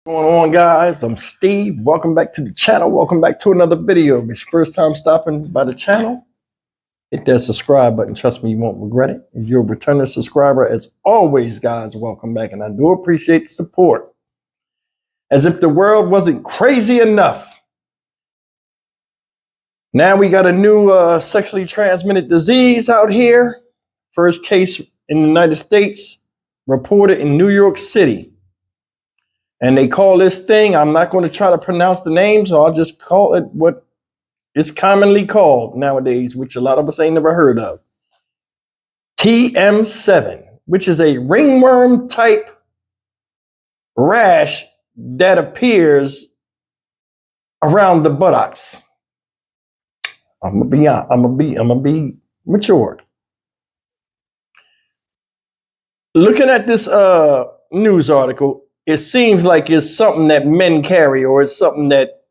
What's going on, guys? I'm Steve. Welcome back to the channel. Welcome back to another video. If it's your first time stopping by the channel, hit that subscribe button. Trust me, you won't regret it. If you're a returning subscriber, as always, guys, welcome back. And I do appreciate the support. As if the world wasn't crazy enough, now we got a new sexually transmitted disease out here. First case in the United States reported in New York City. And they call this thing, I'm not going to try to pronounce the name, so I'll just call it what it's commonly called nowadays, which a lot of us ain't never heard of. TM7, which is a ringworm type rash that appears around the buttocks. I'm gonna be mature. Looking at this news article, it seems like it's something that men carry, or it's something that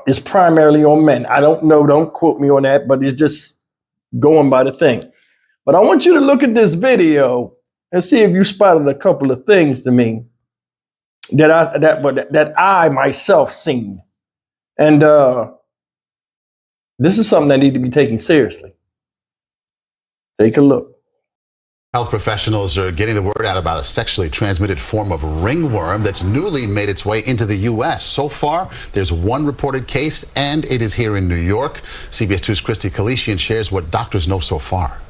is primarily on men. I don't know, don't quote me on that, but it's just going by the thing. But I want you to look at this video and see if you spotted a couple of things to me that I myself seen. And this is something that needs to be taken seriously. Take a look. Health professionals are getting the word out about a sexually transmitted form of ringworm that's newly made its way into the U.S. So far, there's one reported case, and it is here in New York. CBS 2's Christy Kalishian shares what doctors know so far.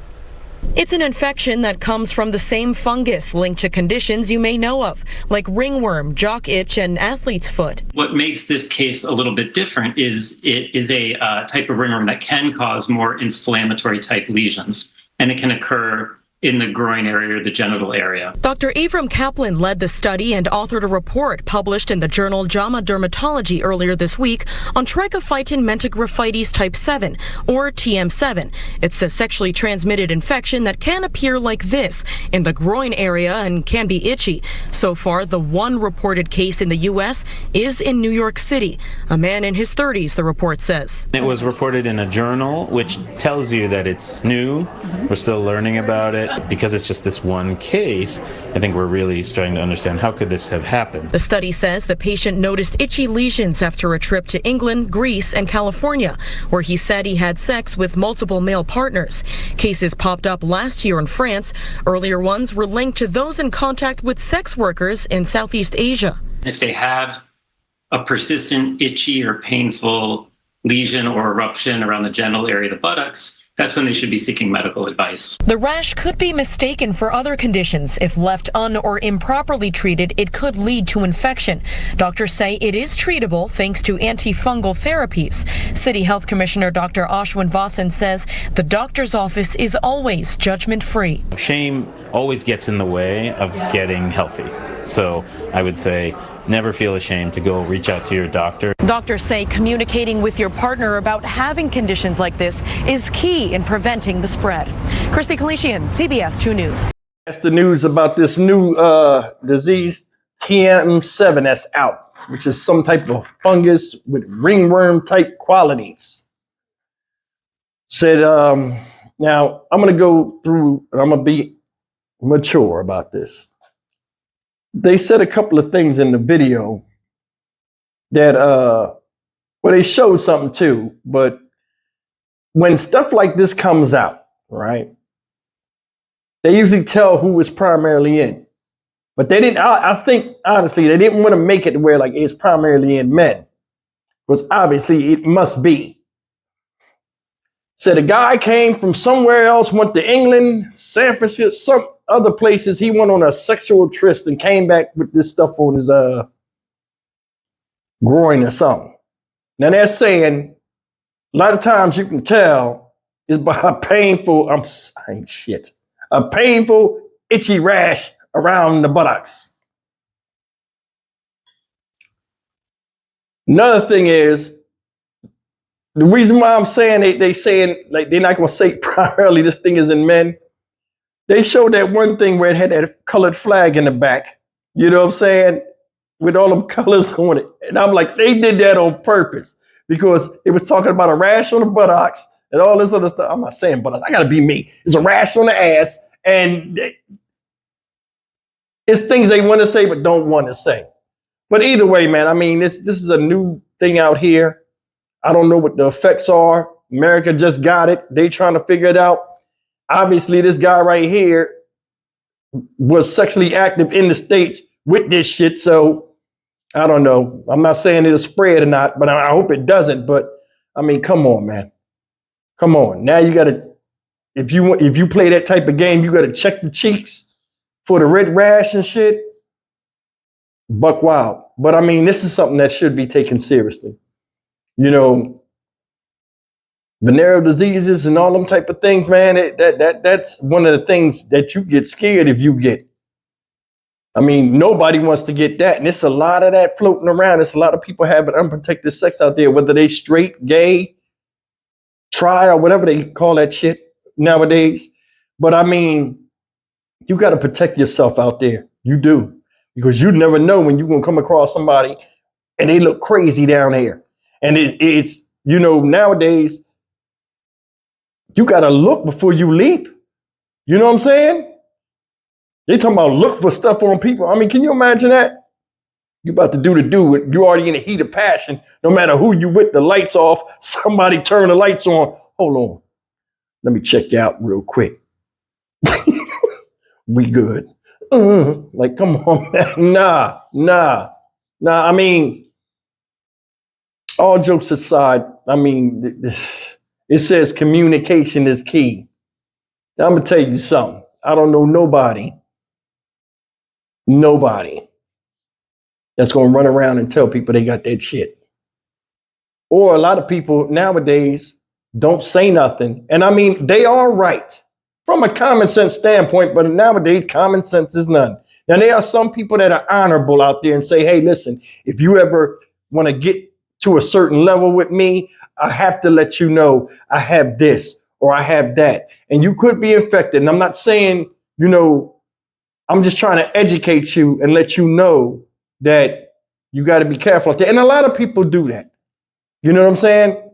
It's an infection that comes from the same fungus linked to conditions you may know of, like ringworm, jock itch, and athlete's foot. What makes this case a little bit different is it is a type of ringworm that can cause more inflammatory type lesions, and it can occur in the groin area or the genital area. Dr. Avram Kaplan led the study and authored a report published in the journal JAMA Dermatology earlier this week on Trichophyton mentagrophytes type 7, or TM7. It's a sexually transmitted infection that can appear like this in the groin area and can be itchy. So far, the one reported case in the U.S. is in New York City. A man in his 30s, the report says. It was reported in a journal, which tells you that it's new. We're still learning about it. Because it's just this one case, I think we're really starting to understand how could this have happened. The study says the patient noticed itchy lesions after a trip to England, Greece, and California, where he said he had sex with multiple male partners. Cases popped up last year in France. Earlier ones were linked to those in contact with sex workers in Southeast Asia. If they have a persistent itchy or painful lesion or eruption around the genital area of the buttocks, that's when they should be seeking medical advice. The rash could be mistaken for other conditions. If left or improperly treated, it could lead to infection. Doctors say it is treatable thanks to antifungal therapies. City Health Commissioner Dr. Ashwin Vasan says the doctor's office is always judgment-free. Shame always gets in the way of getting healthy. So I would say never feel ashamed to go reach out to your doctor. Doctors say communicating with your partner about having conditions like this is key in preventing the spread. Christy Kalishian, CBS 2 News. That's the news about this new disease, TM7, that's out, which is some type of fungus with ringworm type qualities. Said, now I'm going to go through, and I'm going to be mature about this. They said a couple of things in the video that, well, they showed something too, but when stuff like this comes out, right, they usually tell who it's primarily in. But they didn't, I think, honestly, they didn't want to make it where like it's primarily in men, because obviously it must be. Said a guy came from somewhere else, went to England, San Francisco, some other places. He went on a sexual tryst and came back with this stuff on his groin or something. Now they're saying a lot of times you can tell is by a painful, a painful itchy rash around the buttocks. Another thing is, the reason why I'm saying they saying like they're not gonna say primarily this thing is in men. They showed that one thing where it had that colored flag in the back. You know what I'm saying? With all them colors on it. And I'm like, they did that on purpose because it was talking about a rash on the buttocks and all this other stuff. I'm not saying buttocks. I gotta be me. It's a rash on the ass, and it's things they want to say but don't want to say. But either way, man, I mean, this is a new thing out here. I don't know what the effects are. America just got it. They trying to figure it out. Obviously, this guy right here was sexually active in the States with this shit. So I don't know. I'm not saying it'll spread or not, but I hope it doesn't. But I mean, come on, man. Come on. Now you got to, if you play that type of game, you got to check the cheeks for the red rash and shit. Buck wild. But I mean, this is something that should be taken seriously. You know, venereal diseases and all them type of things, man, that's one of the things that you get scared if you get. I mean, nobody wants to get that. And it's a lot of that floating around. It's a lot of people having unprotected sex out there, whether they straight, gay, tri, or whatever they call that shit nowadays. But I mean, you got to protect yourself out there. You do. Because you never know when you're going to come across somebody and they look crazy down there. And it's, you know, nowadays, you got to look before you leap. You know what I'm saying? They talking about look for stuff on people. I mean, can you imagine that? You about to do the do it. You already in the heat of passion. No matter who you with, the lights off. Somebody turn the lights on. Hold on. Let me check you out real quick. We good. Like, come on, man. Nah. I mean, all jokes aside, I mean, it says communication is key. Now, I'm going to tell you something. I don't know nobody that's going to run around and tell people they got that shit. Or a lot of people nowadays don't say nothing. And I mean, they are right from a common sense standpoint, but nowadays common sense is none. Now, there are some people that are honorable out there and say, hey, listen, if you ever want to get to a certain level with me, I have to let you know I have this or I have that. And you could be infected. And I'm not saying, you know, I'm just trying to educate you and let you know that you got to be careful out there. And a lot of people do that. You know what I'm saying?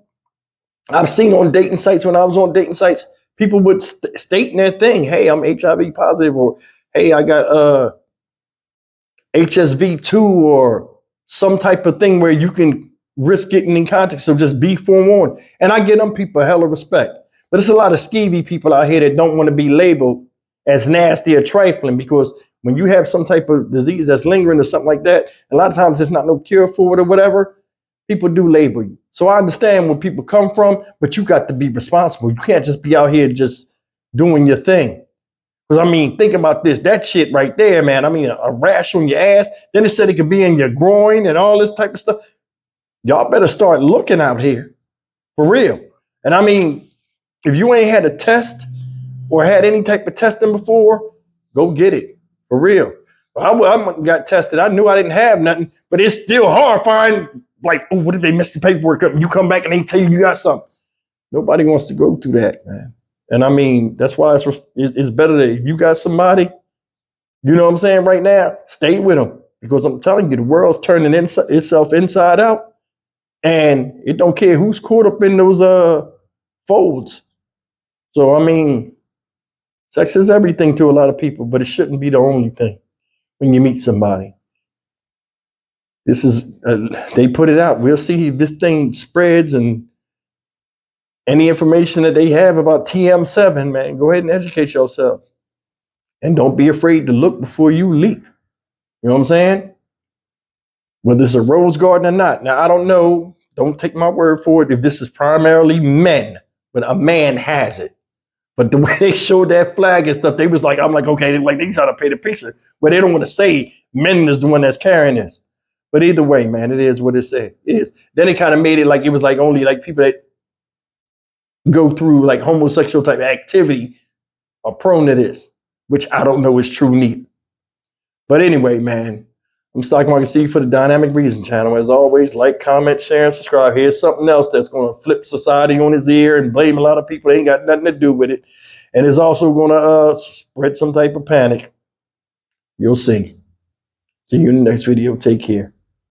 I've seen on dating sites, when I was on dating sites, people would state in their thing, hey, I'm HIV positive, or hey, I got HSV2, or some type of thing where you can risk getting in contact. So just be forewarned. And I give them people a hell of respect. But it's a lot of skeevy people out here that don't want to be labeled as nasty or trifling, because when you have some type of disease that's lingering or something like that, a lot of times there's not no cure for it or whatever, people do label you. So I understand where people come from, but you got to be responsible. You can't just be out here just doing your thing. Because I mean, think about this, that shit right there, man. I mean, a rash on your ass. Then it said it could be in your groin and all this type of stuff. Y'all better start looking out here for real. And I mean, if you ain't had a test or had any type of testing before, go get it for real. I got tested. I knew I didn't have nothing, but it's still horrifying. Like, oh, what if they mess the paperwork up and you come back and they tell you got something? Nobody wants to go through that, man. And I mean, that's why it's better that if you got somebody, you know what I'm saying, right now, stay with them. Because I'm telling you, the world's turning itself inside out. And it don't care who's caught up in those folds. So, I mean, sex is everything to a lot of people, but it shouldn't be the only thing when you meet somebody. This is, they put it out. We'll see if this thing spreads, and any information that they have about TM7, man, go ahead and educate yourselves. And don't be afraid to look before you leap. You know what I'm saying? Whether it's a rose garden or not. Now, I don't know. Don't take my word for it if this is primarily men, but a man has it. But the way they showed that flag and stuff, they was like, I'm like, okay, they try to paint a picture, but they don't want to say men is the one that's carrying this. But either way, man, it is what it is. Then it kind of made it like it was like only like people that go through like homosexual type of activity are prone to this, which I don't know is true neither. But anyway, man, I'm Stock Market Steve for the Dynamic Reason channel. As always, like, comment, share, and subscribe. Here's something else that's going to flip society on its ear and blame a lot of people. They ain't got nothing to do with it. And it's also going to spread some type of panic. You'll see. See you in the next video. Take care.